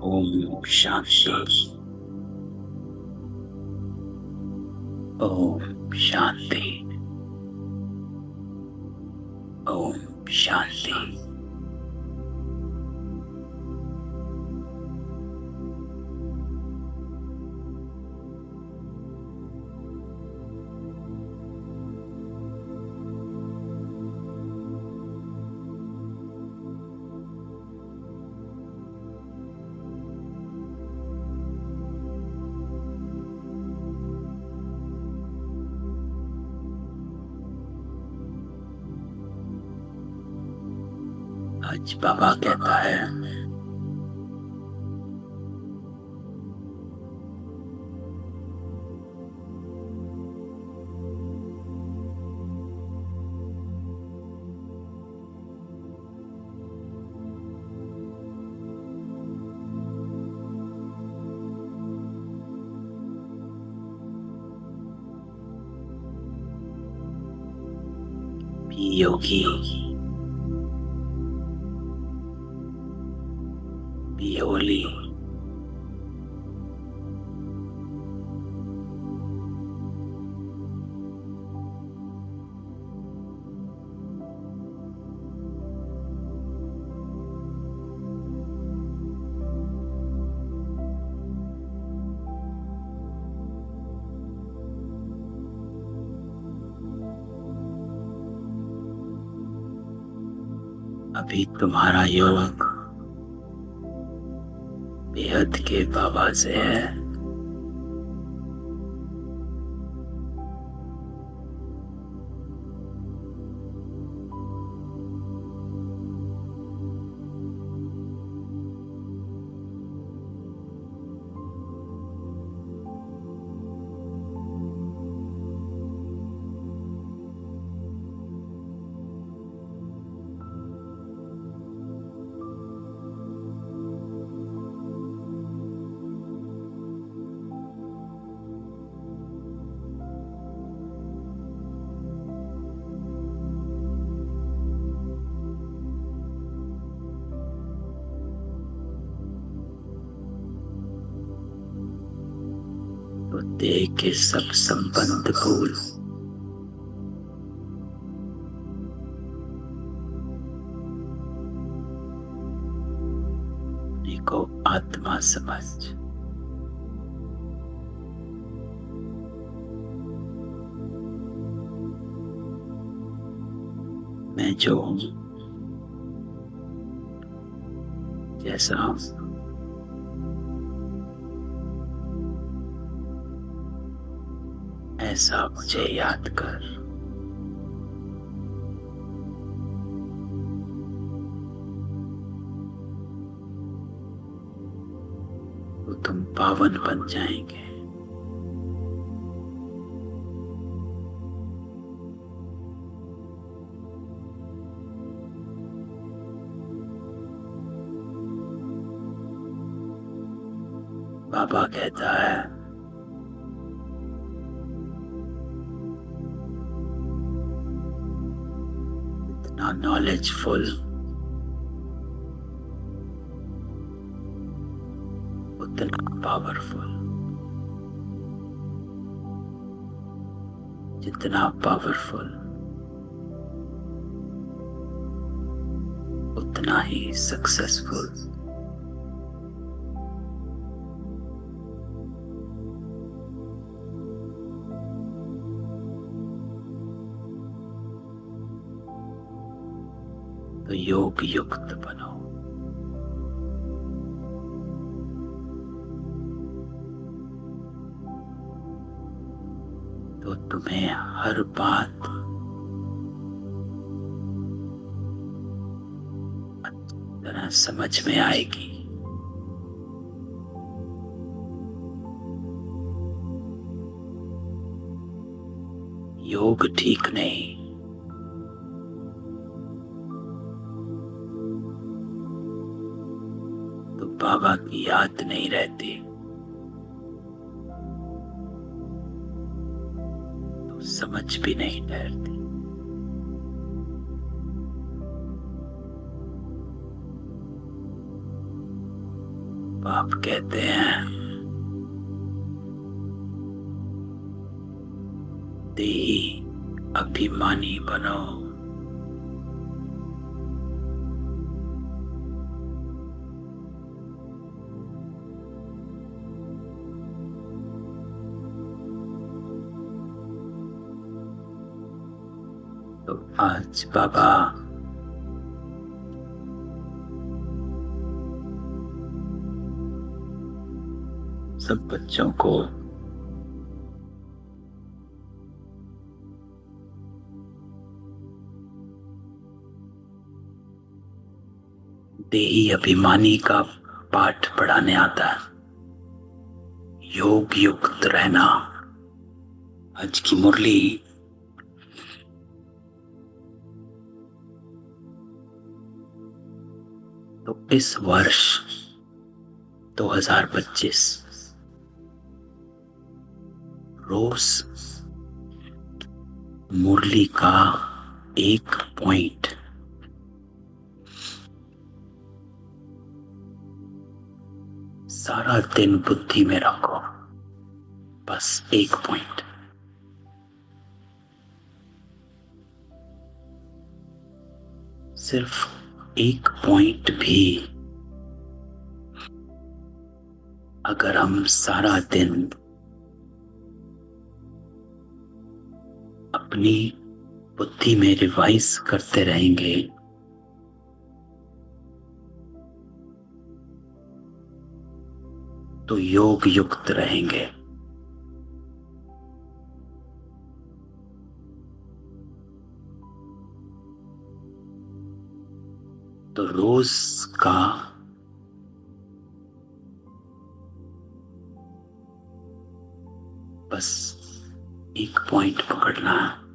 ओम शांति। ओम शांति। ओम शांति। आज बाबा कहता है, योगी बियोली अभी तुम्हारा योग बेहद के बाबा से है। तो देह के सब संबंध भूल को आत्मा समझ मैं जो हूं, जैसा हूं, ऐसा मुझे याद कर। तो तुम पावन बन जाएंगे। बाबा कहता है, इतना नॉलेजफुल, उतना पावरफुल। जितना पावरफुल उतना ही सक्सेसफुल। तो योग युक्त बनो। तो तुम्हें हर बात अच्छी तरह समझ में आएगी। योग ठीक नहीं, तो बाबा की याद नहीं रहती, तो समझ भी नहीं ठहरती। बाप कहते हैं देही अभिमानी बनो। तो आज बाबा सब बच्चों को देही अभिमानी का पाठ पढ़ाने आता है। योग युक्त रहना। आज की मुरली तो इस वर्ष 2025 रोज मुरली का एक पॉइंट सारा दिन बुद्धि में रखो। बस एक पॉइंट। सिर्फ एक पॉइंट भी अगर हम सारा दिन अपनी बुद्धि में रिवाइज करते रहेंगे तो योग युक्त रहेंगे। तो रोज का बस एक पॉइंट पकड़ना है।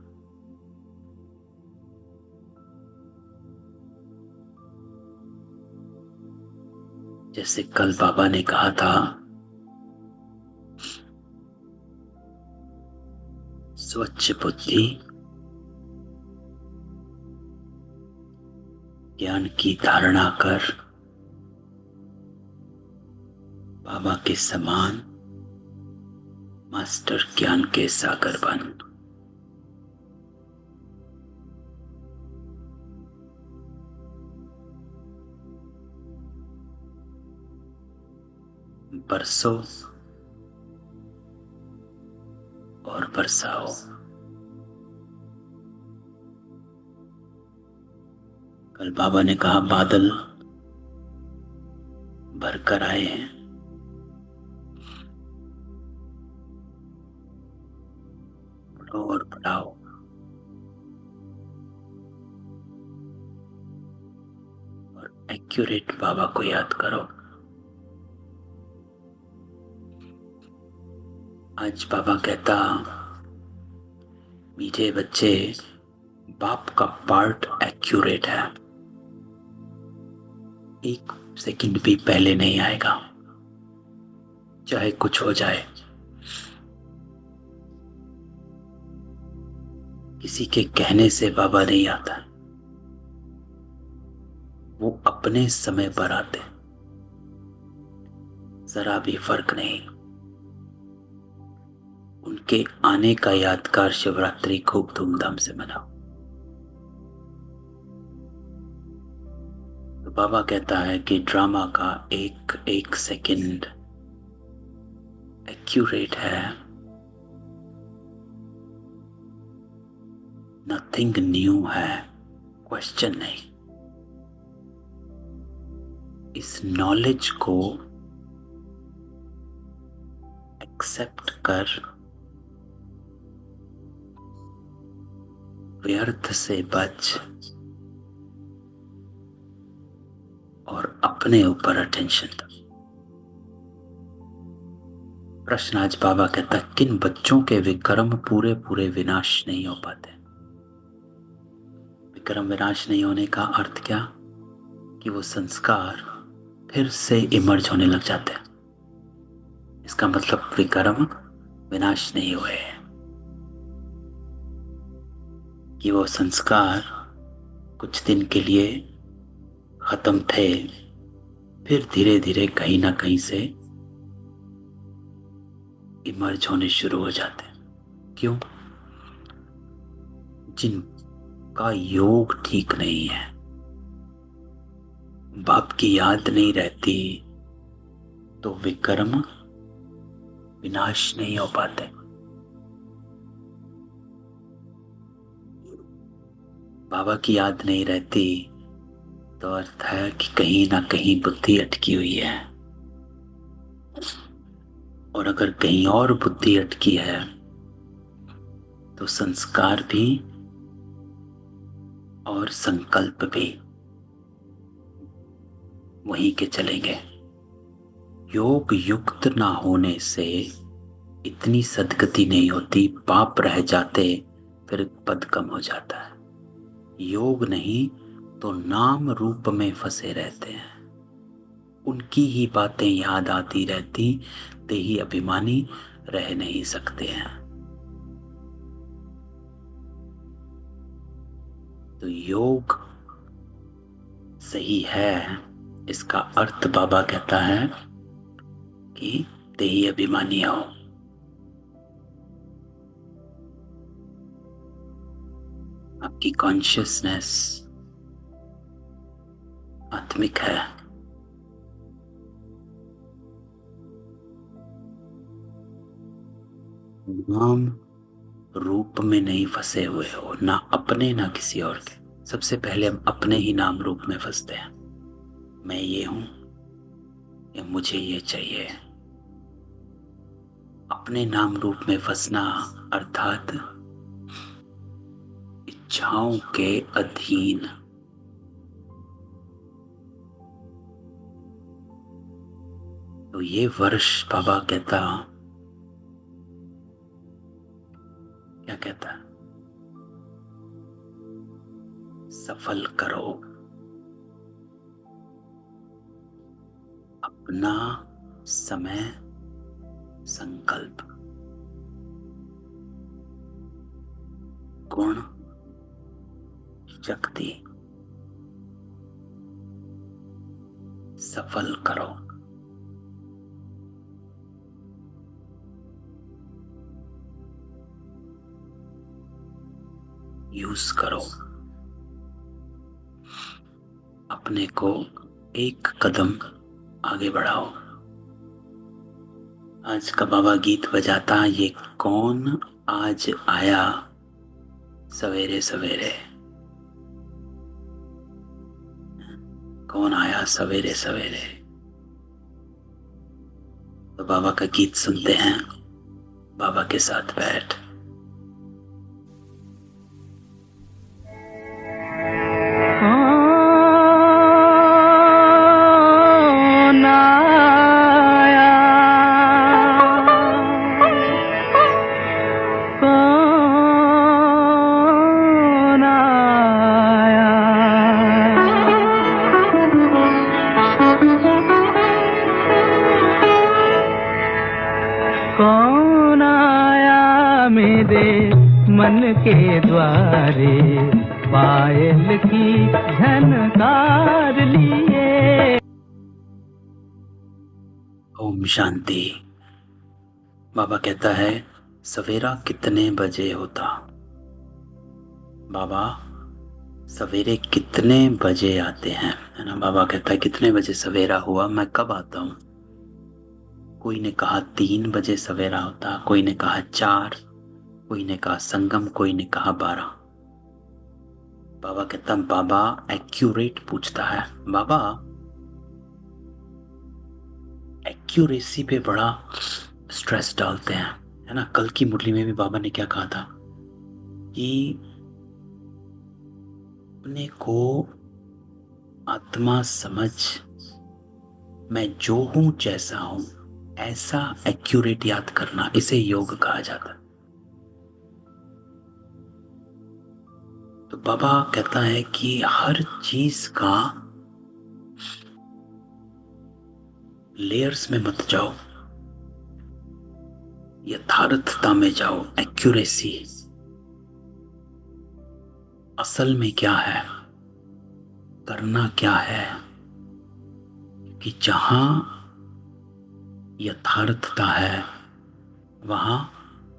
जैसे कल बाबा ने कहा था, स्वच्छ बुद्धि ज्ञान की धारणा कर बाबा के समान मास्टर ज्ञान के सागर बन। बरसो और बरसाओ। कल बाबा ने कहा बादल भरकर आए हैं, पढ़ो और पढ़ाओ। और एक्यूरेट बाबा को याद करो। आज बाबा कहता, मीठे बच्चे, बाप का पार्ट एक्यूरेट है, एक सेकंड भी पहले नहीं आएगा, चाहे कुछ हो जाए। किसी के कहने से बाबा नहीं आता, वो अपने समय पर आते, जरा भी फर्क नहीं। उनके आने का यादगार शिवरात्रि खूब धूमधाम से मनाओ। तो बाबा कहता है कि ड्रामा का एक एक सेकंड एक्यूरेट है। नथिंग न्यू है, क्वेश्चन नहीं। इस नॉलेज को एक्सेप्ट कर व्यर्थ से बच और अपने ऊपर अटेंशन दो। प्रश्न आज बाबा कहता है, किन बच्चों के विक्रम पूरे पूरे विनाश नहीं हो पाते? विक्रम विनाश नहीं होने का अर्थ क्या? कि वो संस्कार फिर से इमर्ज होने लग जाते हैं। इसका मतलब विक्रम विनाश नहीं हुए हैं, कि वो संस्कार कुछ दिन के लिए खत्म थे फिर धीरे धीरे कहीं ना कहीं से इमर्ज होने शुरू हो जाते हैं। क्यों? जिनका योग ठीक नहीं है, बाप की याद नहीं रहती, तो विक्रम विनाश नहीं हो पाते। बाबा की याद नहीं रहती तो अर्थ है कि कहीं ना कहीं बुद्धि अटकी हुई है, और अगर कहीं और बुद्धि अटकी है तो संस्कार भी और संकल्प भी वहीं के चलेंगे। योग युक्त ना होने से इतनी सद्गति नहीं होती, पाप रह जाते, फिर पद कम हो जाता है। योग नहीं तो नाम रूप में फंसे रहते हैं, उनकी ही बातें याद आती रहती, देही अभिमानी रह नहीं सकते हैं। तो योग सही है, इसका अर्थ बाबा कहता है कि देही अभिमानी हो। आपकी कॉन्शियसनेस आत्मिक है। नाम रूप में नहीं फंसे हुए हो, ना अपने ना किसी और के। सबसे पहले हम अपने ही नाम रूप में फंसते हैं। मैं ये हूं या मुझे ये चाहिए। अपने नाम रूप में फंसना अर्थात इच्छाओं के अधीन। तो ये वर्ष बाबा कहता, क्या कहता है? सफल करो अपना समय संकल्प, गुण शक्ति सफल करो। यूज करो, अपने को एक कदम आगे बढ़ाओ। आज का बाबा गीत बजाता, ये कौन आज आया सवेरे सवेरे, कौन आया सवेरे सवेरे। तो बाबा का गीत सुनते हैं, बाबा के साथ बैठ। कौन आया मेरे मन के द्वारे, पायल की झनकार लिए। ओम शांति। बाबा कहता है, सवेरा कितने बजे होता? बाबा सवेरे कितने बजे आते हैं, है ना? बाबा कहता है कितने बजे सवेरा हुआ, मैं कब आता हूं? कोई ने कहा 3 बजे सवेरा होता, कोई ने कहा 4, कोई ने कहा संगम, कोई ने कहा 12। बाबा कहता, बाबा एक्यूरेट पूछता है। बाबा एक्यूरेसी पे बड़ा स्ट्रेस डालते हैं, है ना? कल की मुरली में भी बाबा ने क्या कहा था कि अपने को आत्मा समझ, मैं जो हूं जैसा हूं ऐसा एक्यूरेट याद करना, इसे योग कहा जाता है। तो बाबा कहता है कि हर चीज का लेयर्स में मत जाओ, यथार्थता में जाओ। एक्यूरेसी असल में क्या है, करना क्या है, कि जहां यथार्थता है वहां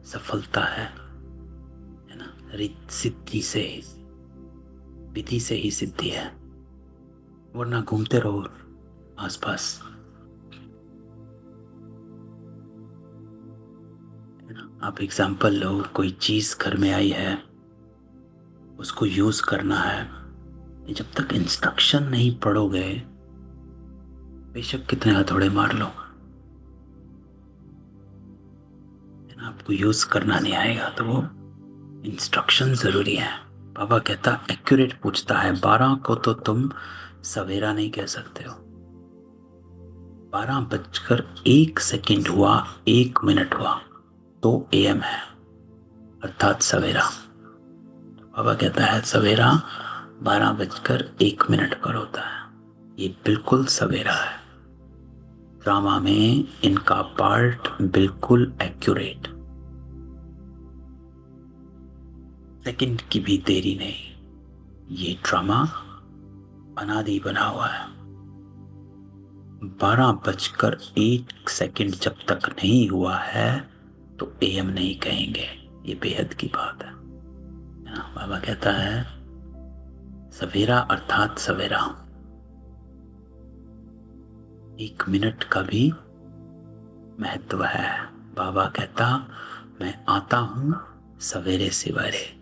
सफलता है ना। सिद्धि से ही, विधि से ही सिद्धि है, वरना घूमते रहो आसपास। आप एग्जाम्पल लो, कोई चीज घर में आई है, उसको यूज करना है, जब तक इंस्ट्रक्शन नहीं पढ़ोगे, बेशक कितने हथौड़े मार लो, आपको यूज करना नहीं आएगा। तो वो इंस्ट्रक्शन जरूरी है। बाबा कहता एक्यूरेट पूछता है, 12 को तो तुम सवेरा नहीं कह सकते हो, 12:01 हुआ, 1 मिनट हुआ तो AM है, अर्थात सवेरा। बाबा कहता है सवेरा 12:01 पर होता है, ये बिल्कुल सवेरा है। ड्रामा में इनका पार्ट बिल्कुल एक्यूरेट, सेकंड की भी देरी नहीं। ये ड्रामा अनादि बना हुआ है। 12:01 जब तक नहीं हुआ है तो AM नहीं कहेंगे। ये बेहद की बात है। बाबा कहता है सवेरा अर्थात सवेरा, 1 मिनट का भी महत्व है। बाबा कहता मैं आता हूं सवेरे सवेरे।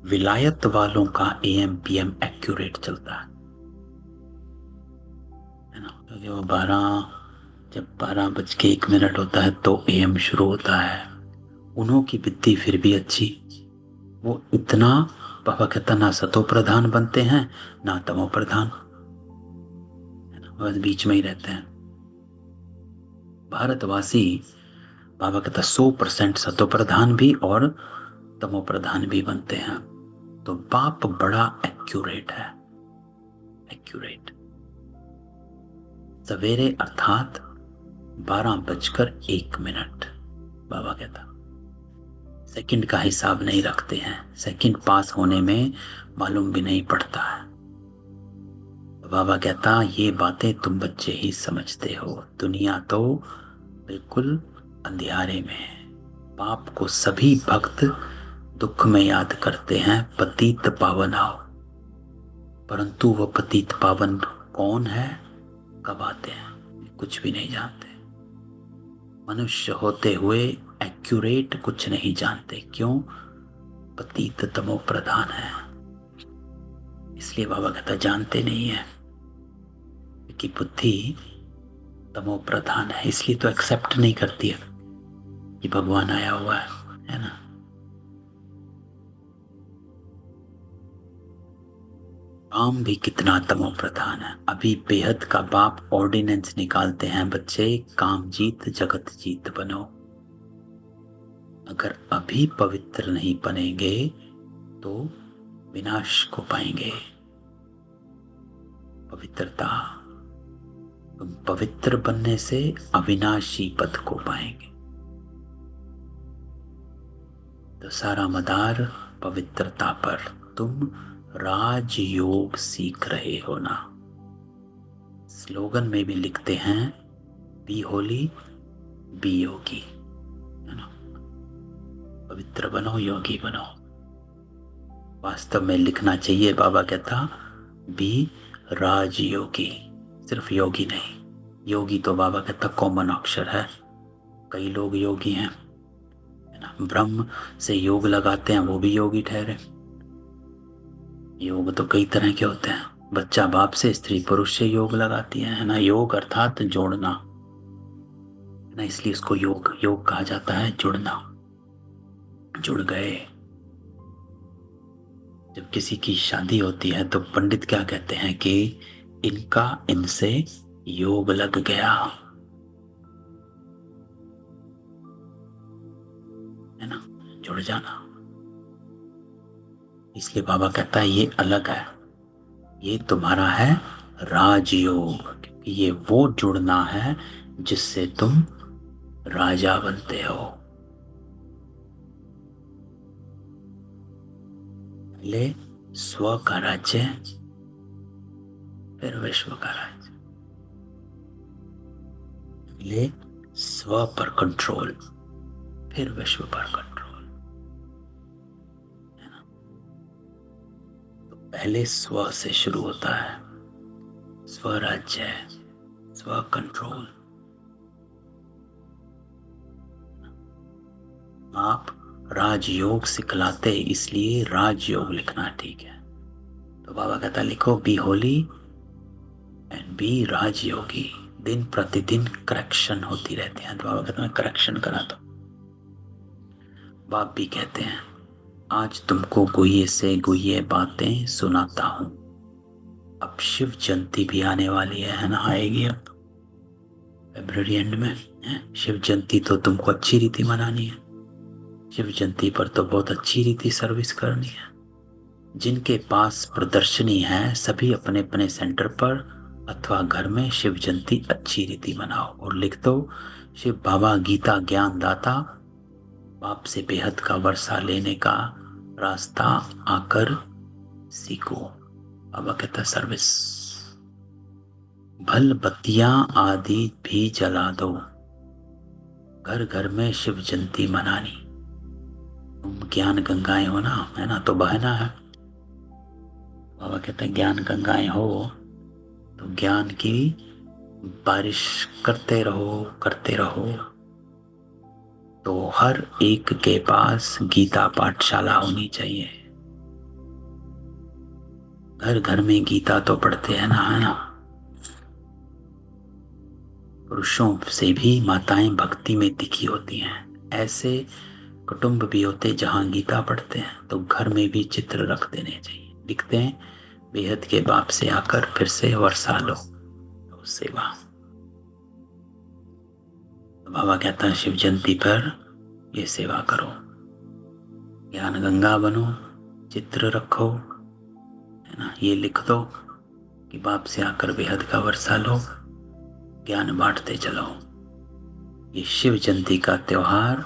विलायत वालों का AM PM एक्यूरेट चलता है ना, क्योंकि वो 12:01 होता है तो AM शुरू होता है। उन्हों की बुद्धि फिर भी अच्छी, वो इतना, बाबा कहता ना सतो प्रधान बनते हैं ना तमो प्रधान, बस बीच में ही रहते हैं। भारतवासी बाबा कहता 100% सतो प्रधान भी और तमो प्रधान भी बनते हैं। तो बाप बड़ा एक्यूरेट है, एक्यूरेट। सवेरे अर्थात 12:01। बाबा कहता सेकंड का हिसाब नहीं रखते हैं, सेकंड पास होने में मालूम भी नहीं पड़ता है। बाबा कहता ये बातें तुम बच्चे ही समझते हो, दुनिया तो बिल्कुल अंधियारे में है। पाप को सभी भक्त दुख में याद करते हैं, पतित पावन आओ, परंतु वह पतित पावन कौन है, कब आते हैं, कुछ भी नहीं जानते। मनुष्य होते हुए एक्यूरेट कुछ नहीं जानते, क्यों? पतित तमो प्रधान है। इसलिए बाबा कहता जानते नहीं है कि बुद्धि तमो प्रधान है, इसलिए तो एक्सेप्ट नहीं करती है कि भगवान आया हुआ है ना। काम भी कितना तमो प्रधान है। अभी बेहद का बाप ऑर्डिनेंस निकालते हैं, बच्चे काम जीत जगत जीत बनो। अगर अभी पवित्र नहीं बनेंगे तो विनाश को पाएंगे। पवित्रता, तुम पवित्र बनने से अविनाशी पद को पाएंगे। तो सारा मदार पवित्रता पर। तुम राजयोग सीख रहे हो ना। स्लोगन में भी लिखते हैं बी होली बी योगी, है ना, पवित्र बनो योगी बनो। वास्तव में लिखना चाहिए, बाबा कहता बी राजयोगी, सिर्फ योगी नहीं। योगी तो बाबा कहता कॉमन अक्षर है, कई लोग योगी हैं, है ना। ब्रह्म से योग लगाते हैं वो भी योगी ठहरे। योग तो कई तरह के होते हैं, बच्चा बाप से, स्त्री पुरुष से योग लगाती है ना। योग अर्थात जोड़ना, है ना, इसलिए इसको योग योग कहा जाता है, जुड़ना। जुड़ गए। जब किसी की शादी होती है तो पंडित क्या कहते हैं कि इनका इनसे योग लग गया, है ना, जुड़ जाना। इसलिए बाबा कहता है ये अलग है, ये तुम्हारा है राजयोग, क्योंकि ये वो जुड़ना है जिससे तुम राजा बनते हो। पहले स्व का राज्य, फिर विश्व का राज्य। पहले स्व पर कंट्रोल, फिर विश्व पर कंट्रोल। तो पहले स्व से शुरू होता है, स्वराज्य, स्व कंट्रोल। आप राजयोग सिखलाते, इसलिए राजयोग लिखना ठीक है। तो बाबा कहता लिखो बी होली एंड बी राजयोगी। दिन प्रतिदिन करेक्शन होती रहती है। तो बाबा कहते मैं करेक्शन करा दो। बाप भी कहते हैं आज तुमको गुह्य से गुह्य बातें सुनाता हूं। अब शिव जयंती भी आने वाली है ना, आएगी अब फरवरी एंड में है। शिव जयंती तो तुमको अच्छी रीति मनानी है। शिव जयंती पर तो बहुत अच्छी रीति सर्विस करनी है। जिनके पास प्रदर्शनी है सभी अपने अपने सेंटर पर अथवा घर में शिव जयंती अच्छी रीति मनाओ और लिख दो शिव बाबा गीता ज्ञान दाता, बाप से बेहद का वर्षा लेने का रास्ता आकर सीखो। बाबा कहता सर्विस। भल बत्तियां आदि भी जला दो, घर घर में शिव जयंती मनानी। तुम ज्ञान गंगाएं हो ना, है ना, तो बहना है। बाबा कहते हैं ज्ञान गंगाएं हो तो ज्ञान की बारिश करते रहो करते रहो। तो हर एक के पास गीता पाठशाला होनी चाहिए। घर घर में गीता तो पढ़ते हैं ना, है ना। पुरुषों से भी माताएं भक्ति में दिखी होती हैं। ऐसे कुटुंब भी होते जहां गीता पढ़ते हैं। तो घर में भी चित्र रख देने चाहिए। लिखते हैं बेहद के बाप से आकर फिर से वर्षा लो। तो सेवा। तो बाबा कहता है शिव जयंती पर ये सेवा करो, ज्ञान गंगा बनो, चित्र रखो, है ना। ये लिख दो कि बाप से आकर बेहद का वर्षा लो, ज्ञान बांटते चलो। ये शिव जयंती का त्योहार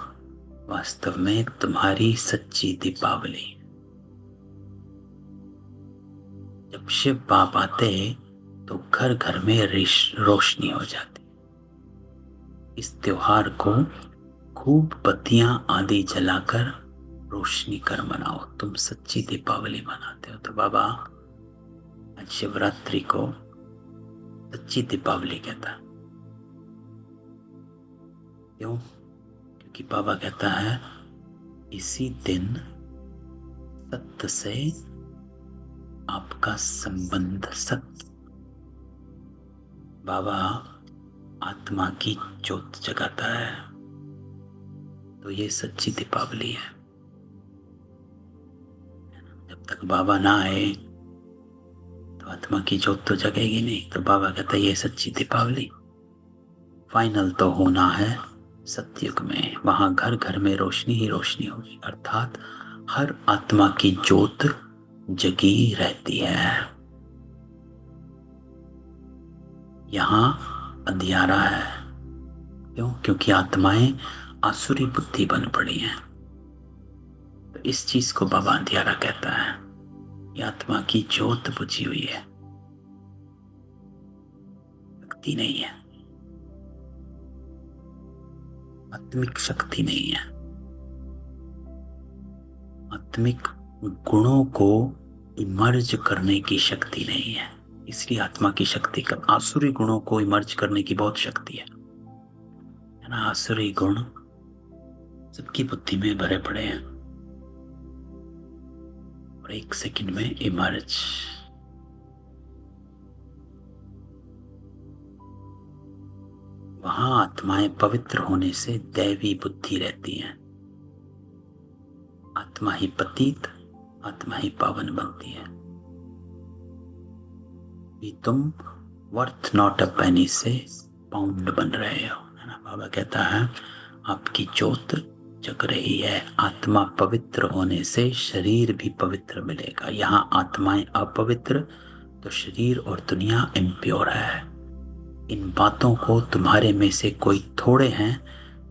वास्तव में तुम्हारी सच्ची दीपावली। जब शिव बाप आते तो घर घर में रोशनी हो जाती। इस त्योहार को खूब बत्तियां आदि जलाकर रोशनी कर मनाओ। तुम सच्ची दीपावली मनाते हो। तो बाबा आज शिवरात्रि को सच्ची दीपावली कहता है। क्यों? क्योंकि बाबा कहता है इसी दिन सत्य से आपका संबंध सत्य। बाबा आत्मा की ज्योत जगाता है। तो ये सच्ची दीपावली है। जब तक बाबा ना आए तो आत्मा की ज्योत तो जगेगी नहीं। तो बाबा कहता है ये सच्ची दीपावली। फाइनल तो होना है सतयुग में। वहां घर घर में रोशनी ही रोशनी होगी, अर्थात हर आत्मा की ज्योत जगी रहती है। यहां अंधियारा है। क्यों? क्योंकि आत्माएं आसुरी बुद्धि बन पड़ी हैं। तो इस चीज को बाबा अंधियारा कहता है। ये आत्मा की ज्योत बुझी हुई है, शक्ति नहीं है, आत्मिक शक्ति नहीं है। आत्मिक गुणों को इमर्ज करने की शक्ति नहीं है। इसलिए आत्मा की शक्ति का आसुरी गुणों को इमर्ज करने की बहुत शक्ति है ना। आसुरी गुण सबकी बुद्धि में भरे पड़े हैं और एक सेकंड में इमर्ज। वहां आत्माएं पवित्र होने से दैवी बुद्धि रहती हैं। आत्मा ही पतित, आत्मा ही पावन बनती है। तुम वर्थ नॉट अ पेनी से पाउंड बन रहे हो, है ना। बाबा कहता है आपकी ज्योत जग रही है। आत्मा पवित्र होने से शरीर भी पवित्र मिलेगा। यहाँ आत्माएं अपवित्र तो शरीर और दुनिया इम्प्योर है। इन बातों को तुम्हारे में से कोई थोड़े हैं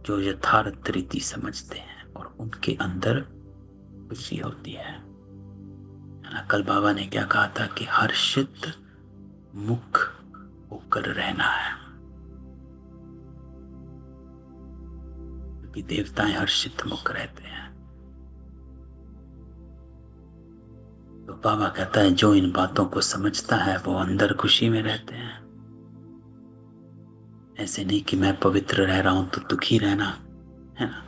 जो यथार्थ रीति समझते हैं और उनके अंदर खुशी होती है ना। कल बाबा ने क्या कहा था कि हर्षित मुख होकर रहना है। कि देवताएं हर्षित मुख रहते हैं। तो बाबा कहता है जो इन बातों को समझता है वो अंदर खुशी में रहते हैं। ऐसे नहीं कि मैं पवित्र रह रहा हूं तो दुखी रहना, है ना।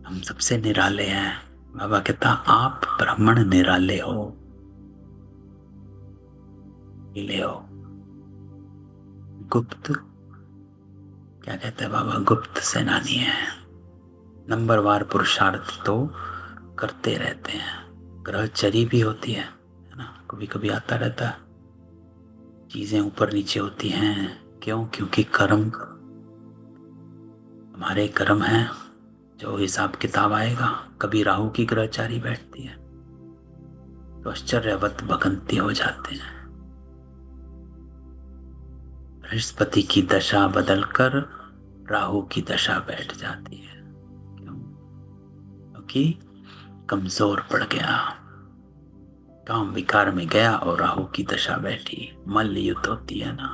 हम सबसे निराले हैं। बाबा कहता आप ब्राह्मण निराले हो, नीले हो। गुप्त क्या कहते हैं बाबा, गुप्त सेनानी है। नंबरवार पुरुषार्थ तो करते रहते हैं। ग्रहचरी भी होती है ना, कभी कभी आता रहता है, चीजें ऊपर नीचे होती हैं। क्यों? क्योंकि कर्म, हमारे कर्म हैं जो हिसाब किताब आएगा। कभी राहु की ग्रहचारी बैठती है तो आश्चर्यवत भगंती हो जाते हैं। बृहस्पति की दशा बदलकर राहु की दशा बैठ जाती है। क्यों? क्योंकि कमजोर पड़ गया, काम विकार में गया और राहु की दशा बैठी। मल्ल युद्ध होती है ना।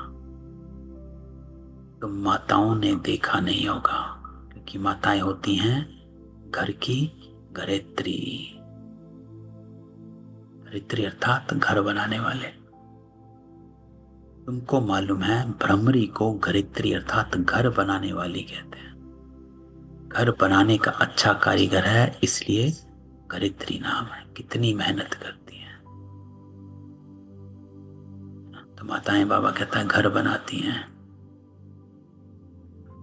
तुम माताओं ने देखा नहीं होगा, क्योंकि माताएं होती हैं घर की घरेत्री। घरेत्री अर्थात घर बनाने वाले। तुमको मालूम है भ्रमरी को घरेत्री अर्थात घर बनाने वाली कहते हैं। घर बनाने का अच्छा कारीगर है, इसलिए घरेत्री नाम है। कितनी मेहनत करती है। तो माताएं, बाबा कहता है, घर बनाती हैं।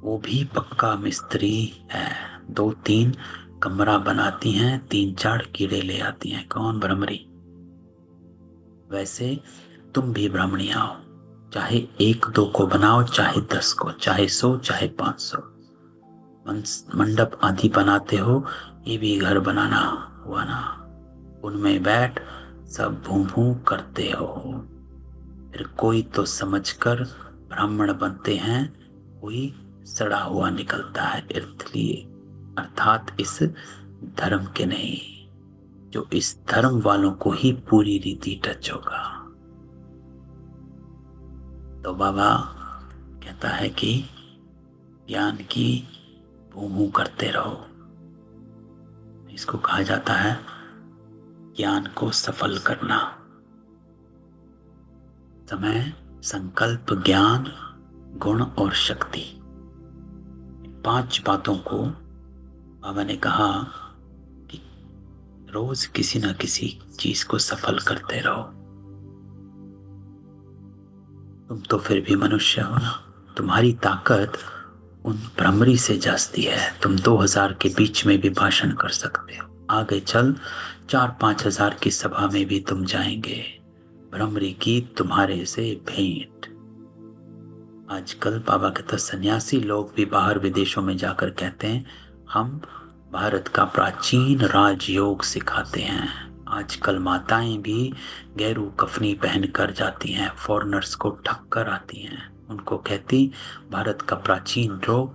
वो भी पक्का मिस्त्री है। 2-3 कमरा बनाती हैं, 3-4 कीड़े ले आती हैं। कौन? भ्रमरी। वैसे तुम भी ब्राह्मणिया हो, चाहे 1-2 को बनाओ, चाहे 10 को, चाहे 100, चाहे 500। मंडप आदि बनाते हो, ये भी घर बनाना हुआ ना। उनमें बैठ सब भूं भूं करते हो। फिर कोई तो समझकर ब्राह्मण बनते हैं, कोई सड़ा हुआ निकलता है। इसलिए अर्थात इस धर्म के नहीं, जो इस धर्म वालों को ही पूरी रीति टच होगा। तो बाबा कहता है कि ज्ञान की भूमू करते रहो। इसको कहा जाता है ज्ञान को सफल करना। समय, संकल्प, ज्ञान, गुण और शक्ति, 5 बातों को बाबा ने कहा कि रोज किसी ना किसी चीज को सफल करते रहो। तुम तो फिर भी मनुष्य हो ना। तुम्हारी ताकत उन भ्रमरी से जास्ती है। तुम 2000 के बीच में भी भाषण कर सकते हो। आगे चल 4-5 हजार की सभा में भी तुम जाएंगे। भ्रमरी की तुम्हारे से भेंट। आजकल बाबा कहता सन्यासी लोग भी बाहर विदेशों में जाकर कहते हैं हम भारत का प्राचीन राजयोग सिखाते हैं। आजकल माताएं भी गैरू कफनी पहन कर जाती हैं, फॉरेनर्स को ठक्कर आती हैं। उनको कहती भारत का प्राचीन योग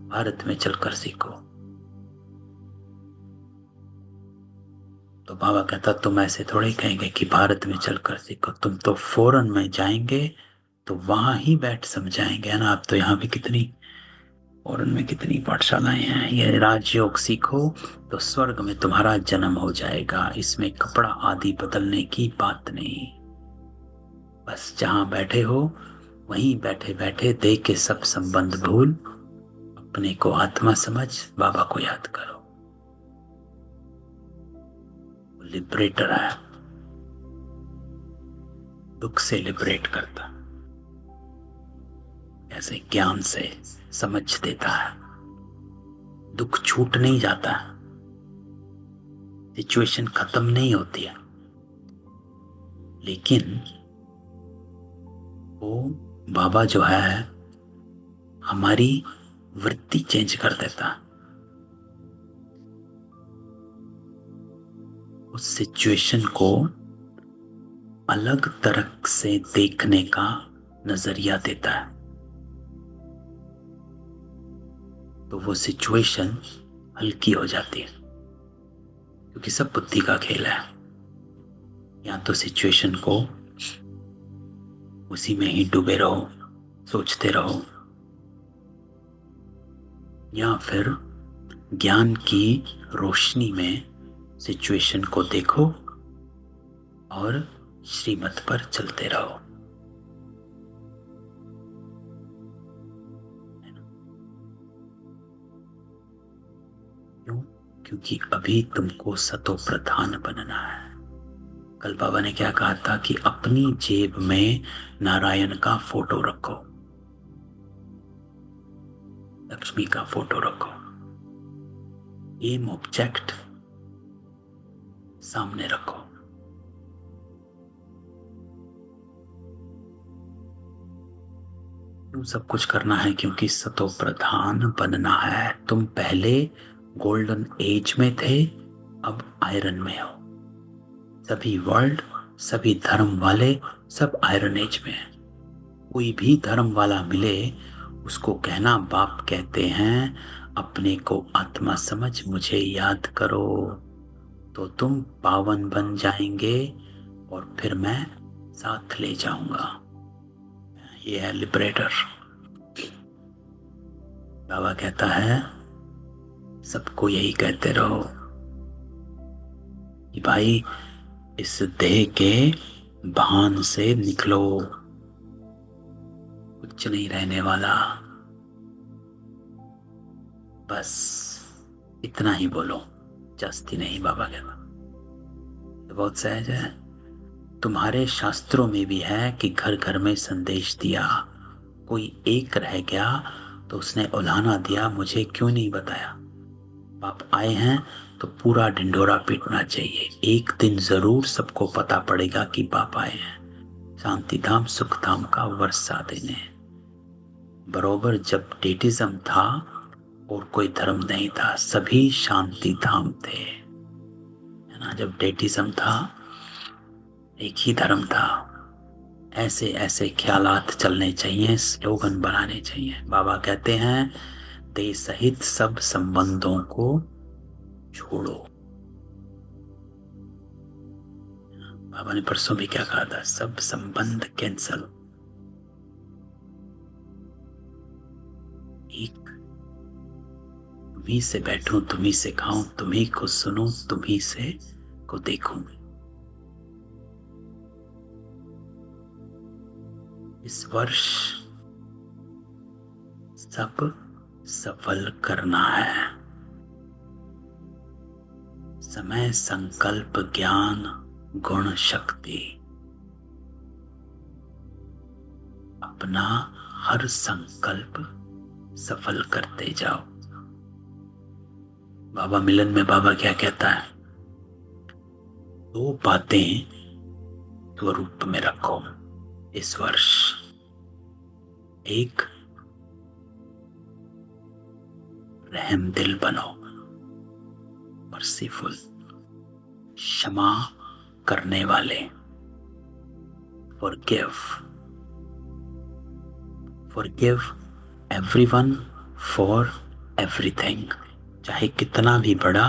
भारत में चलकर सीखो। तो बाबा कहता तुम ऐसे थोड़े कहेंगे कि भारत में चलकर सीखो, तुम तो फॉरेन में जाएंगे तो वहां ही बैठ समझाएंगे, है ना। आप तो यहाँ भी कितनी फॉरेन में कितनी पाठशालाएं हैं। ये राजयोग सीखो तो स्वर्ग में तुम्हारा जन्म हो जाएगा। इसमें कपड़ा आदि बदलने की बात नहीं। बस जहां बैठे हो वहीं बैठे बैठे देह के सब संबंध भूल, अपने को आत्मा समझ, बाबा को याद करो। लिबरेटर है, दुख से लिबरेट करता, ऐसे ज्ञान से समझ देता है। दुख छूट नहीं जाता, सिचुएशन खत्म नहीं होती है, लेकिन वो बाबा जो है हमारी वृत्ति चेंज कर देता। उस सिचुएशन को अलग तरह से देखने का नजरिया देता है, तो वो सिचुएशन हल्की हो जाती है। क्योंकि सब बुद्धि का खेल है। या तो सिचुएशन को उसी में ही डूबे रहो, सोचते रहो, या फिर ज्ञान की रोशनी में सिचुएशन को देखो और श्रीमत पर चलते रहो। क्यों? क्योंकि अभी तुमको सतो प्रधान बनना है। कल बाबा ने क्या कहा था कि अपनी जेब में नारायण का फोटो रखो, लक्ष्मी का फोटो रखो, एम ऑब्जेक्ट सामने रखो। तुम सब कुछ करना है क्योंकि सतो प्रधान बनना है। तुम पहले गोल्डन एज में थे, अब आयरन में हो। सभी वर्ल्ड, सभी धर्म वाले सब आयरन एज में हैं। कोई भी धर्म वाला मिले उसको कहना, बाप कहते हैं अपने को आत्मा समझ मुझे याद करो, तो तुम पावन बन जाएंगे और फिर मैं साथ ले जाऊंगा। ये है लिबरेटर। बाबा कहता है सबको यही कहते रहो कि भाई इस देह के भान से निकलो, कुछ नहीं रहने वाला। बस इतना ही बोलो, जास्ती नहीं। बाबा कहता तो बहुत सहज है। तुम्हारे शास्त्रों में भी है कि घर घर में संदेश दिया, कोई एक रह गया तो उसने उल्हाना दिया, मुझे क्यों नहीं बताया। बाप आए हैं तो पूरा ढिंढोरा पीटना चाहिए। एक दिन जरूर सबको पता पड़ेगा कि बाप आए हैं शांति धाम सुख धाम का वर्षा देने। बरोबर जब डेटिज्म था और कोई धर्म नहीं था, सभी शांति धाम थे, है ना। जब डेटिज्म था एक ही धर्म था। ऐसे ऐसे ख्यालात चलने चाहिए, स्लोगन बनाने चाहिए। बाबा कहते हैं देह सहित सब संबंधों को छोड़ो। बाबा ने परसों भी क्या कहा था, सब संबंध कैंसल। एक तुम्ही से बैठूं, तुम्ही से खाऊं, तुम्ही को सुनूं, तुम्ही से को देखूं। इस वर्ष सब सफल करना है। समय, संकल्प, ज्ञान, गुण, शक्ति, अपना हर संकल्प सफल करते जाओ। बाबा मिलन में बाबा क्या कहता है, दो बातें स्वरूप में रखो इस वर्ष। एक, रहम दिल बनो, मर्सीफुल, क्षमा करने वाले, forgive everyone for everything, चाहे कितना भी बड़ा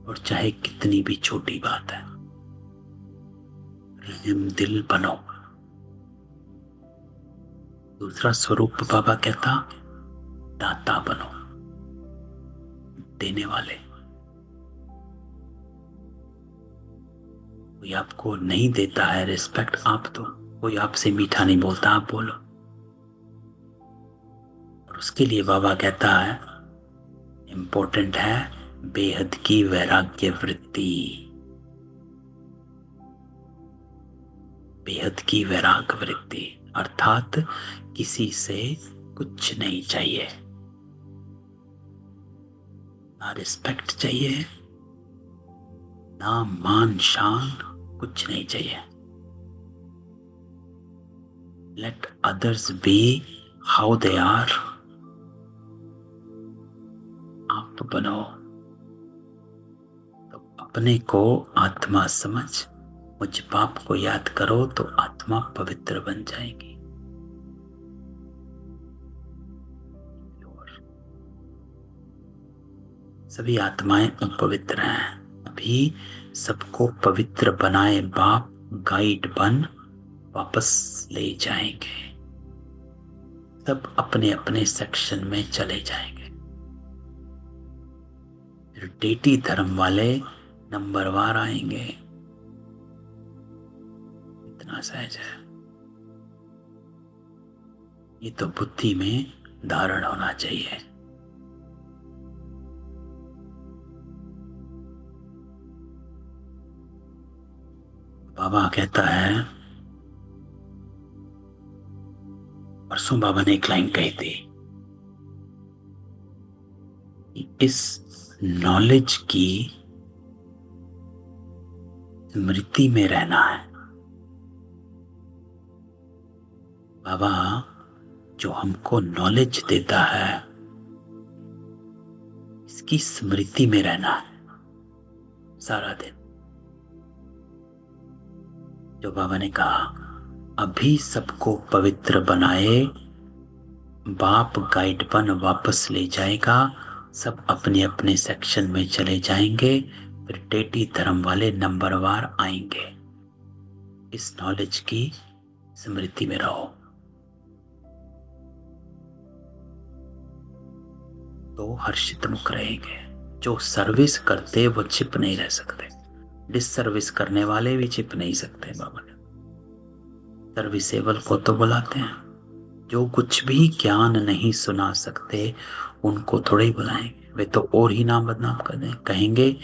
और चाहे कितनी भी छोटी बात है। रहम दिल बनो। दूसरा स्वरूप बाबा कहता, दाता बनो, देने वाले। कोई आपको नहीं देता है रिस्पेक्ट, आप दो। कोई आपसे मीठा नहीं बोलता, आप बोलो। और उसके लिए बाबा कहता है इंपॉर्टेंट है बेहद की वैराग्य वृत्ति। बेहद की वैराग्य वृत्ति अर्थात किसी से कुछ नहीं चाहिए, ना रिस्पेक्ट चाहिए, ना मान शान, कुछ नहीं चाहिए। Let others be how they are. आप बनो तो अपने को आत्मा समझ, मुझ बाप को याद करो तो आत्मा पवित्र बन जाएगी। सभी आत्माएं अपवित्र हैं, अभी सबको पवित्र बनाए बाप गाइड बन वापस ले जाएंगे। सब अपने अपने सेक्शन में चले जाएंगे। फिर डेटी धर्म वाले नंबरवार आएंगे। इतना सहज है। ये तो बुद्धि में धारण होना चाहिए। बाबा कहता है, परसों बाबा ने एक लाइन कही थी, इस नॉलेज की स्मृति में रहना है। बाबा जो हमको नॉलेज देता है, इसकी स्मृति में रहना है सारा दिन। जो बाबा ने कहा, अभी सबको पवित्र बनाए, बाप गाइड बन वापस ले जाएगा, सब अपने अपने सेक्शन में चले जाएंगे, फिर डेटी धर्म वाले नंबरवार आएंगे। इस नॉलेज की स्मृति में रहो, तो हर्षित मुख रहेंगे। जो सर्विस करते वो छिप नहीं रह सकते, डिससर्विस करने वाले भी छिप नहीं सकते। बाबा ने सर्विसेबल को तो बुलाते हैं, जो कुछ भी ज्ञान नहीं सुना सकते उनको थोड़े ही बुलाएंगे, वे तो और ही नाम बदनाम कर दें। कहेंगे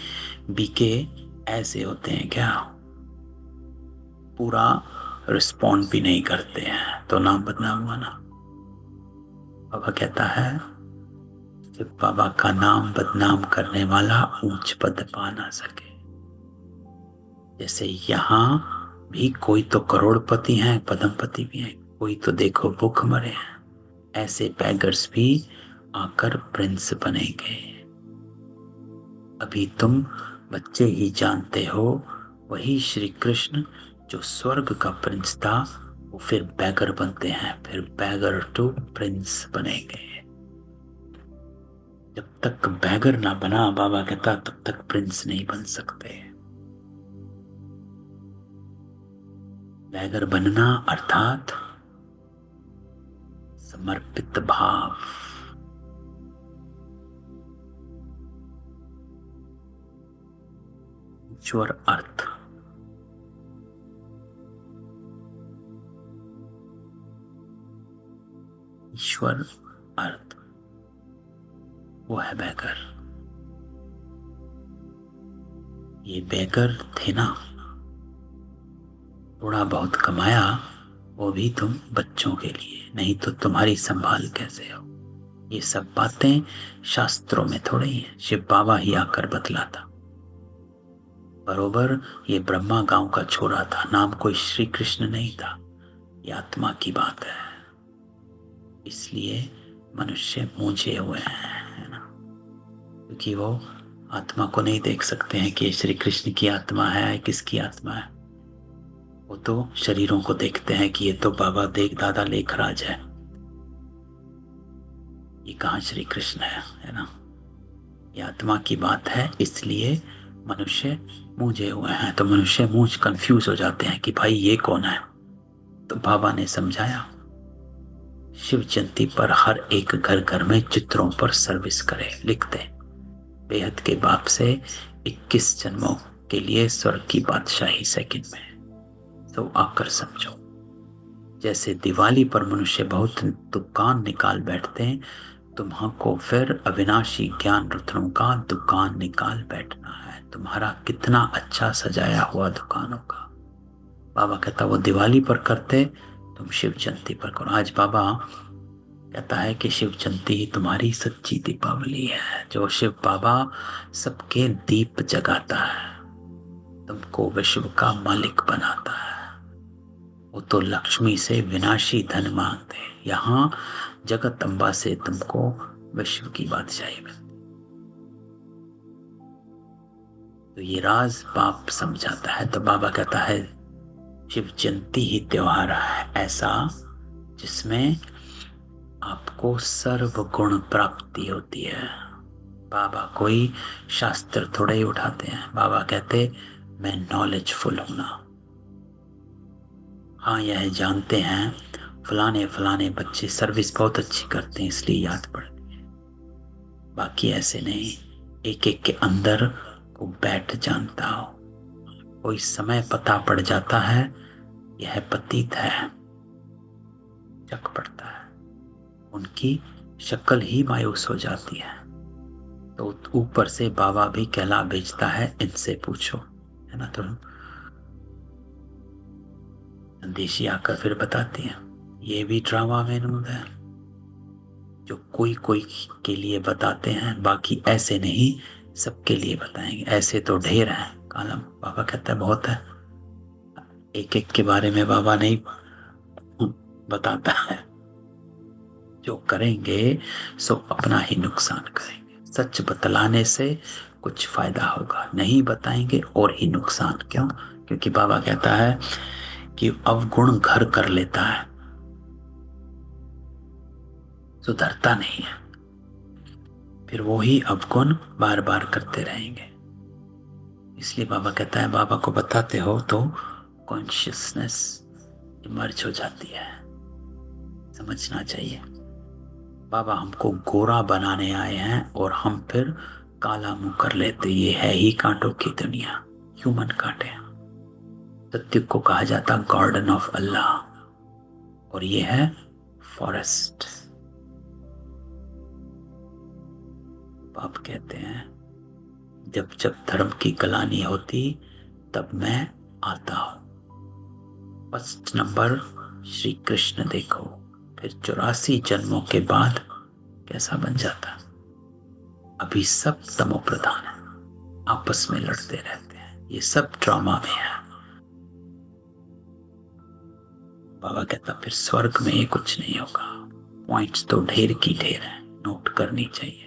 बीके ऐसे होते हैं क्या, पूरा रिस्पॉन्ड भी नहीं करते हैं, तो नाम बदनाम हुआ ना। बाबा कहता है, सिर्फ बाबा का नाम बदनाम करने वाला ऊंच पद पा ना सके। जैसे यहाँ भी कोई तो करोड़पति हैं, पद्मपति भी हैं, कोई तो देखो भूख मरे हैं, ऐसे बैगर्स भी आकर प्रिंस बनेंगे। अभी तुम बच्चे ही जानते हो, वही श्री कृष्ण जो स्वर्ग का प्रिंस था, वो फिर बैगर बनते हैं, फिर बैगर टू प्रिंस बनेंगे। जब तक बैगर ना बना, बाबा कहता, तब तक प्रिंस नहीं बन सकते। बैगर बनना अर्थात समर्पित भाव। ईश्वर अर्थ, ईश्वर अर्थ, वो है बैगर। ये बैगर थे ना, थोड़ा बहुत कमाया, वो भी तुम बच्चों के लिए, नहीं तो तुम्हारी संभाल कैसे हो। ये सब बातें शास्त्रों में थोड़ी है, शिव बाबा ही आकर बतलाता। बरोबर ये ब्रह्मा गांव का छोरा था, नाम कोई श्री कृष्ण नहीं था। ये आत्मा की बात है, इसलिए मनुष्य मूंझे हुए हैं, है ना, क्योंकि वो आत्मा को नहीं देख सकते हैं कि श्री कृष्ण की आत्मा है, किसकी आत्मा है। वो तो शरीरों को देखते हैं कि ये तो बाबा देख दादा लेखराज है, ये कहाँ श्री कृष्ण है ना। ये आत्मा की बात है, इसलिए मनुष्य मूंझे हुए हैं। तो मनुष्य मूंझ कंफ्यूज हो जाते हैं कि भाई ये कौन है। तो बाबा ने समझाया, शिव जयंती पर हर एक घर घर में चित्रों पर सर्विस करे, लिखते बेहद के बाप से 21 जन्मों के लिए स्वर्ग की बादशाही सेकंड में, तो आकर समझो। जैसे दिवाली पर मनुष्य बहुत दुकान निकाल बैठते हैं, तुम्हारा फिर अविनाशी ज्ञान रत्नों का दुकान निकाल बैठना है। तुम्हारा कितना अच्छा सजाया हुआ दुकानों का। बाबा कहता वो दिवाली पर करते, तुम शिव जयंती पर करो। आज बाबा कहता है कि शिव जयंती तुम्हारी सच्ची दीपावली है। जो शिव बाबा सबके दीप जगाता है, तुमको विश्व का मालिक बनाता है। वो तो लक्ष्मी से विनाशी धन मांगते, यहाँ जगत अम्बा से तुमको विश्व की बादशाही मिलती। तो ये राज बाप समझाता है। तो बाबा कहता है शिव जयंती ही त्योहार है ऐसा जिसमें आपको सर्व गुण प्राप्ति होती है। बाबा कोई शास्त्र थोड़े ही उठाते हैं। बाबा कहते मैं नॉलेजफुल हूं ना। हाँ, यह जानते हैं फलाने फलाने बच्चे सर्विस बहुत अच्छी करते हैं इसलिए याद पड़ती है, बाकी ऐसे नहीं। एक एक के अंदर को बैठ जानता हो। कोई समय पता पड़ जाता है यह पतित है, शक पड़ता है, उनकी शक्ल ही मायूस हो जाती है। तो ऊपर से बाबा भी कहला भेजता है, इनसे पूछो, है ना। तो संदेशी आकर फिर बताती है, ये भी ड्रामा में नूद है, जो कोई कोई के लिए बताते हैं, बाकी ऐसे नहीं सबके लिए बताएंगे। ऐसे तो ढेर हैं कालम। बाबा कहता है बहुत है, एक एक के बारे में बाबा नहीं बताता है। जो करेंगे सो अपना ही नुकसान करेंगे। सच बतलाने से कुछ फायदा होगा, नहीं बताएंगे और ही नुकसान। क्यों? क्योंकि बाबा कहता है कि अवगुण घर कर लेता है, सुधरता नहीं है, फिर वो ही अवगुण बार बार करते रहेंगे। इसलिए बाबा कहता है, बाबा को बताते हो तो कॉन्शियसनेस इमर्ज हो जाती है। समझना चाहिए, बाबा हमको गोरा बनाने आए हैं और हम फिर काला मुंह कर लेते। ये है ही कांटों की दुनिया, ह्यूमन कांटे। सत्य को कहा जाता गार्डन ऑफ अल्लाह, और ये है फॉरेस्ट। बाप कहते हैं, जब जब धर्म की गलानी होती तब मैं आता हूं। फर्स्ट नंबर श्री कृष्ण देखो, फिर 84 जन्मों के बाद कैसा बन जाता। अभी सब तमो प्रधान है, आपस में लड़ते रहते हैं, ये सब ड्रामा में है। बाबा कहता फिर स्वर्ग में ये कुछ नहीं होगा। पॉइंट्स तो ढेर की ढेर है, नोट करनी चाहिए।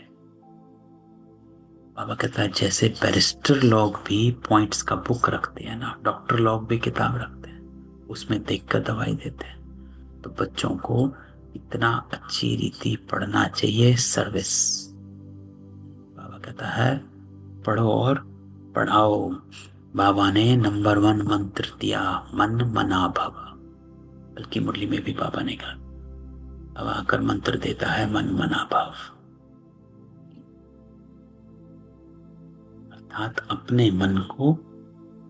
बाबा कहता है जैसे बैरिस्टर लोग भी पॉइंट्स का बुक रखते हैं ना, डॉक्टर लोग भी किताब रखते हैं, उसमें देखकर दवाई देते हैं। तो बच्चों को इतना अच्छी रीति पढ़ना चाहिए, सर्विस। बाबा कहता है पढ़ो और पढ़ाओ। बाबा ने नंबर 1 मंत्र दिया, मन मना भव। बल्कि मुरली में भी बाबा ने कहा, बाबा आकर मंत्र देता है मन मना भव, अर्थात अपने मन को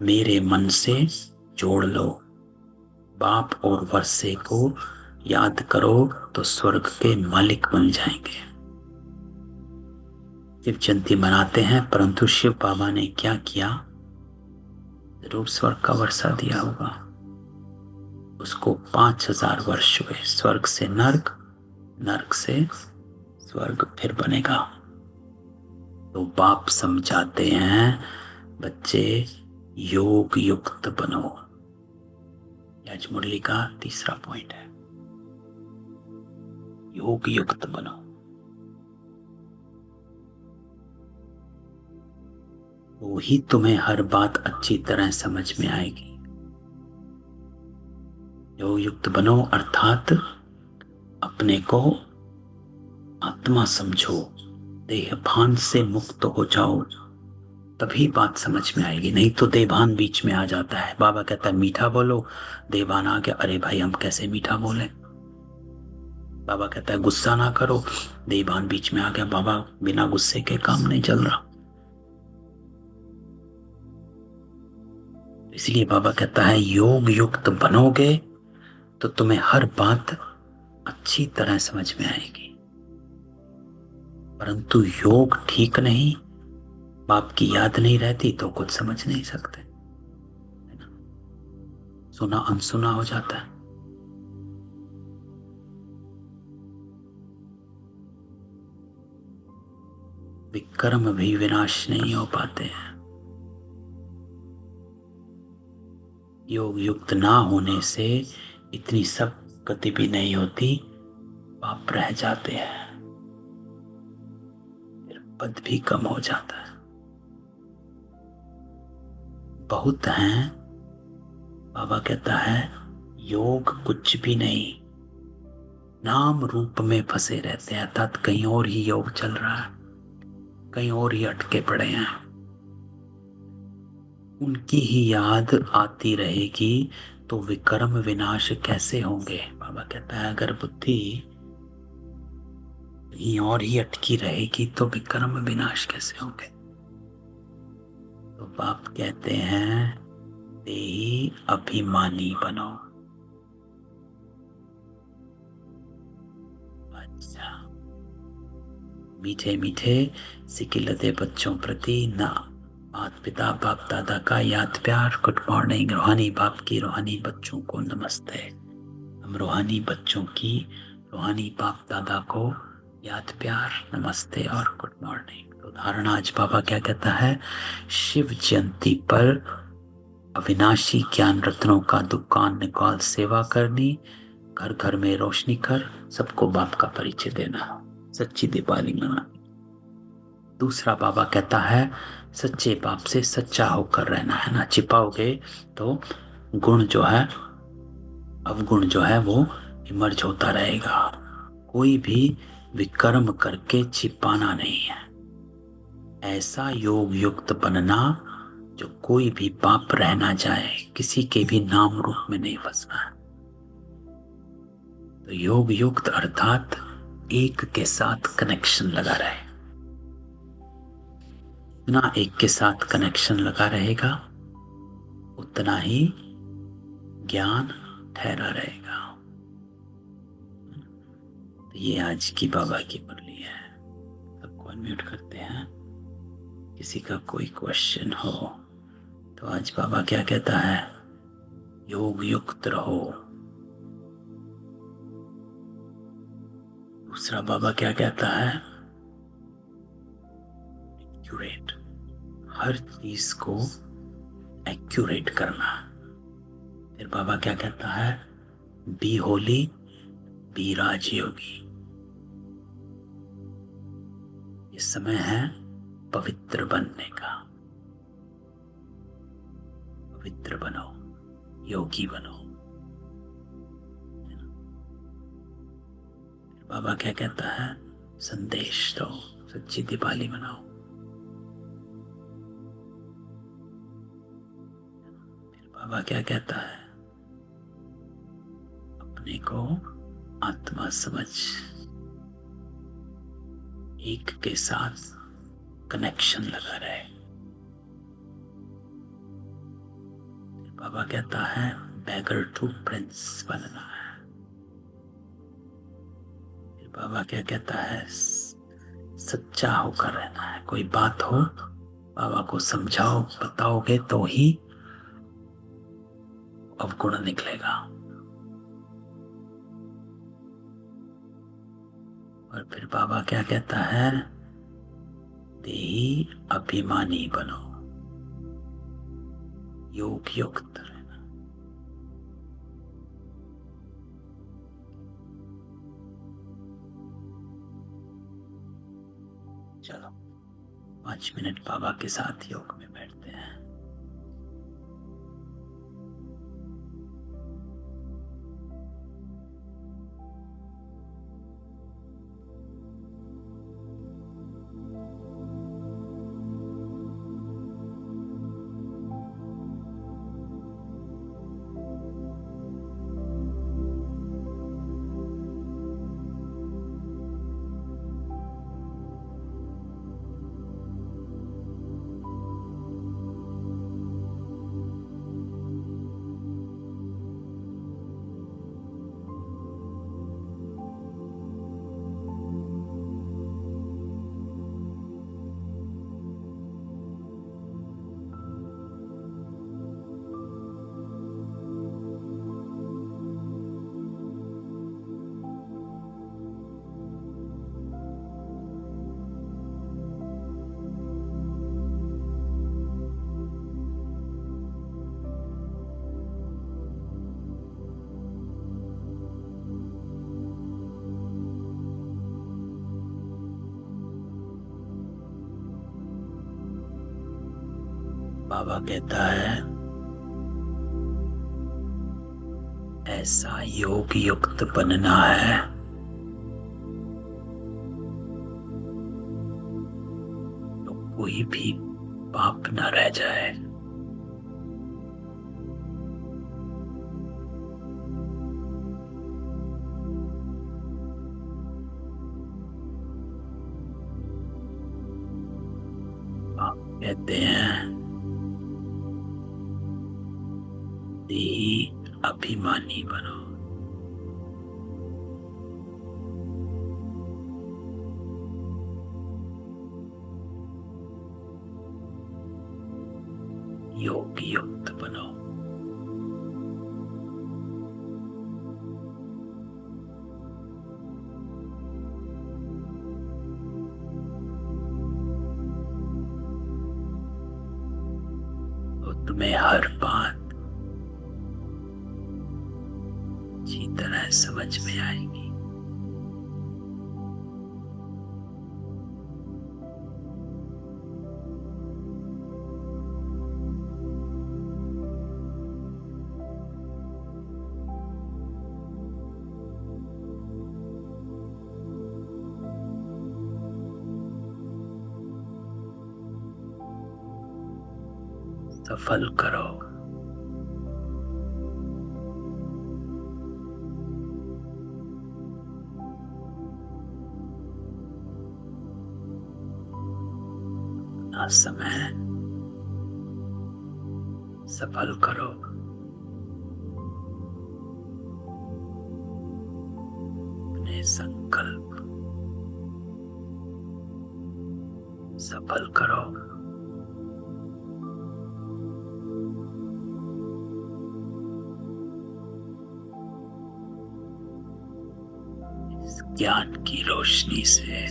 मेरे मन से जोड़ लो। बाप और वर्षे को याद करो तो स्वर्ग के मालिक बन जाएंगे। शिव जयंती मनाते हैं, परंतु शिव बाबा ने क्या किया? जरूर स्वर्ग का वर्षा दिया होगा। उसको 5000 वर्ष हुए, स्वर्ग से नर्क, नर्क से स्वर्ग फिर बनेगा। तो बाप समझाते हैं बच्चे योग युक्त बनो। आज मुरली का तीसरा पॉइंट है, योग युक्त बनो। वो ही तुम्हें हर बात अच्छी तरह समझ में आएगी। योग युक्त बनो अर्थात अपने को आत्मा समझो, देहभान से मुक्त हो जाओ, तभी बात समझ में आएगी। नहीं तो देहभान बीच में आ जाता है। बाबा कहता है मीठा बोलो, देहभान आ गया, अरे भाई हम कैसे मीठा बोले। बाबा कहता है गुस्सा ना करो, देहभान बीच में आ गया, बाबा बिना गुस्से के काम नहीं चल रहा। इसलिए बाबा कहता है योग युक्त बनोगे तो तुम्हें हर बात अच्छी तरह समझ में आएगी। परंतु योग ठीक नहीं, बाप की याद नहीं रहती तो कुछ समझ नहीं सकते, है ना। सुना अनसुना हो जाता है। विक्रम भी विनाश नहीं हो पाते हैं। योग युक्त ना होने से इतनी सब गति भी नहीं होती, पाप रह जाते हैं, फिर पद भी कम हो जाता है। बहुत हैं, बाबा कहता है योग कुछ भी नहीं, नाम रूप में फंसे रहते हैं, अर्थात कहीं और ही योग चल रहा है, कहीं और ही अटके पड़े हैं। उनकी ही याद आती रहेगी तो विक्रम विनाश कैसे होंगे। बाबा कहता है अगर बुद्धि कहीं और ही अटकी रहेगी तो विक्रम विनाश कैसे होंगे। तो बाप कहते हैं देही अभिमानी बनो। अच्छा, मीठे मीठे सिकिलते बच्चों प्रति ना माता पिता बाप दादा का याद प्यार। गुड मॉर्निंग रूहानी बाप की रूहानी बच्चों को नमस्ते। हम रूहानी बच्चों की रूहानी बाप दादा को याद प्यार नमस्ते और गुड मॉर्निंग। उदाहरण आज बाबा क्या कहता है, शिव जयंती पर अविनाशी ज्ञान रत्नों का दुकान निकाल सेवा करनी, घर घर में रोशनी कर सबको बाप का परिचय देना, सच्ची दीपावली मनानी। दूसरा बाबा कहता है सच्चे बाप से सच्चा होकर रहना है ना, छिपाओगे तो गुण जो है अवगुण जो है वो इमर्ज होता रहेगा। कोई भी विकर्म करके छिपाना नहीं है, ऐसा योग युक्त बनना जो कोई भी पाप रह ना जाए, किसी के भी नाम रूप में नहीं फंसना है। तो योग युक्त अर्थात एक के साथ कनेक्शन लगा रहे। जितना एक के साथ कनेक्शन लगा रहेगा उतना ही ज्ञान ठहरा रहेगा। तो ये आज की बाबा की मुरली है। सबको अनम्यूट करते हैं। किसी का कोई क्वेश्चन हो तो आज बाबा क्या कहता है, योग युक्त रहो। दूसरा बाबा क्या कहता है, एक्यूरेट, हर चीज को एक्यूरेट करना। फिर बाबा क्या कहता है, बी होली बी राजयोगी। ये समय है पवित्र बनने का। पवित्र बनो, योगी बनो। बाबा क्या कहता है, संदेश दो, सच्ची दिवाली मनाओ। फिर बाबा क्या कहता है, अपने को आत्मा समझ, एक के साथ कनेक्शन लगा रहे। फिर बाबा कहता है बैगर टू प्रिंस बनना है। बाबा क्या कहता है, सच्चा होकर रहना है। कोई बात हो बाबा को समझाओ, बताओगे तो ही अवगुण निकलेगा। और फिर बाबा क्या कहता है, देही अभिमानी बनो, योग युक्त रहना। चलो 5 मिनट बाबा के साथ योग में बैठते हैं। बाबा कहता है ऐसा योग युक्त बनना है तो कोई भी पाप न रह जाए। आप कहते हैं ही अभिमानी बनो। योग युक्त बनो। तो तुम्हें हर बात अच्छी तरह समझ में आएगी। सफल करो। अपना समय सफल करो। अपने संकल्प सफल करो। इस ज्ञान की रोशनी से,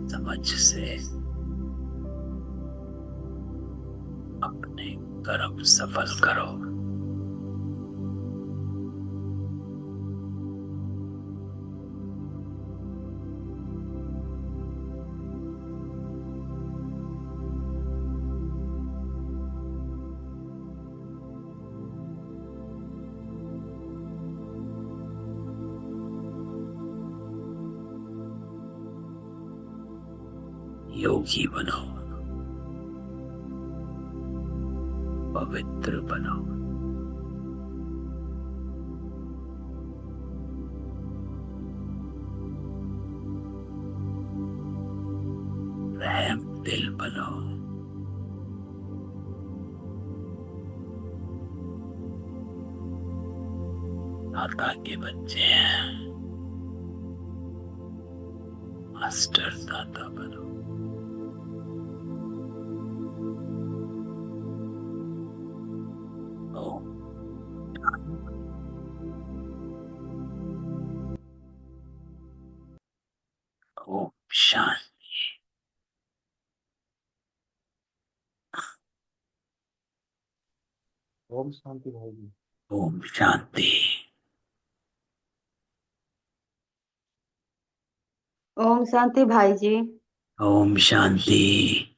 समझ से अपने कर्म सफल करो। योगी बनो, पवित्र बनो। रहम दिल बनो। दाता के बच्चे हैं, मास्टर दाता बनो। ओम ओम शांति। ओम शांति भाई जी। ओम शांति। ओम शांति भाई जी। ओम शांति।